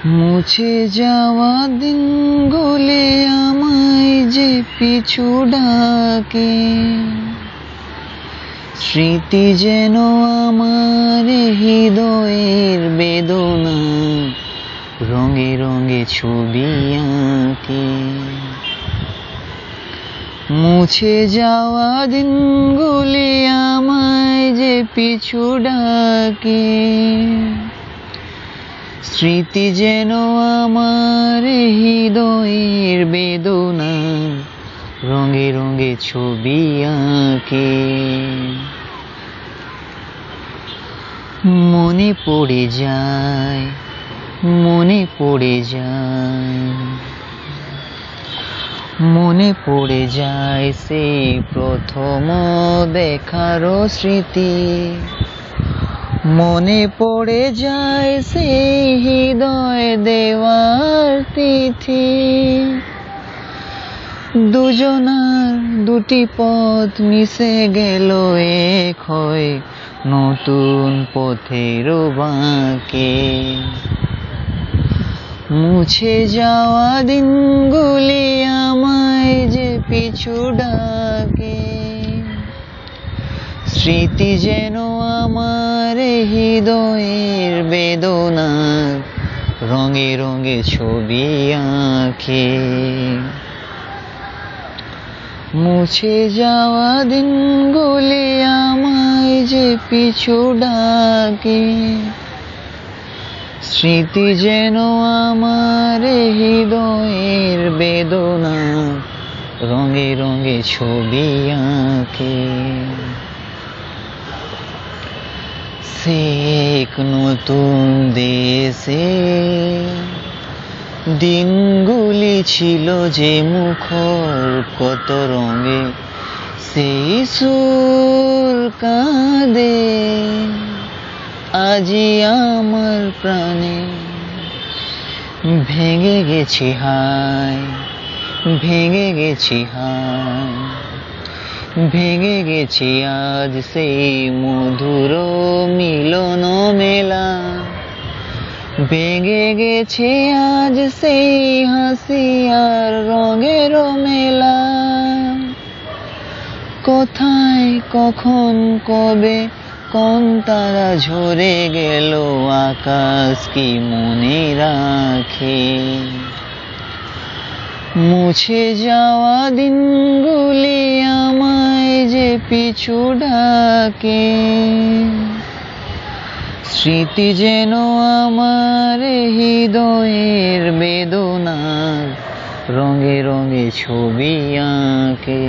মুছে যাওয়া দিনগুলি আমায় যে পিছু ডাকে, স্মৃতি যেন আমার হৃদয়ের বেদনা রঙে রঙে ছবি আঁকে। মুছে যাওয়া দিনগুলি আমায় যে পিছু ডাকে, স্মৃতি যেন আমার হৃদয়ের বেদনা রঙে রঙে ছবি আঁকে। মনে পড়ে যায়, মনে পড়ে যায়, মনে পড়ে যায় সেই প্রথম দেখার স্মৃতি। মনে পড়ে যায় সেই হৃদয় দেওয়ার তিথি। দুজনার দুটি পথ মিশে গেল এক হয়ে নতুন পথের বাঁকে। মুছে যাওয়া দিনগুলি আমায় যে পিছু ডাকে, স্মৃতি যেন আমার হৃদয়ের বেদনা রঙে রঙে ছবি আঁকে। মুছে যাওয়া দিনগুলি আমায় যে পিছু ডাকে, স্মৃতি যেন আমার হৃদয়ের বেদনা রঙে রঙে ছবি আঁকে। সে এক নতুন দেশে দিনগুলি ছিল যে মুখর কত রঙে, সেই সুর কাঁদে আজি আমার প্রাণে। ভেঙে গেছি হায়, ভেঙে গেছি হায়, ভেঙে গেছি আজ সেই মধুর মিলন মেলা। ভেঙে গেছে আজ সেই হাসি আর রঙের মেলা। কোথায় কখন কবে কোন তারা ঝরে গেল, আকাশ কি মনে রাখে। মুছে যাওয়া দিনগুলি আমায় যে পিছু ডাকে, স্মৃতি যেন আমার হৃদয়ের বেদনা রঙে রঙে ছবি আঁকে।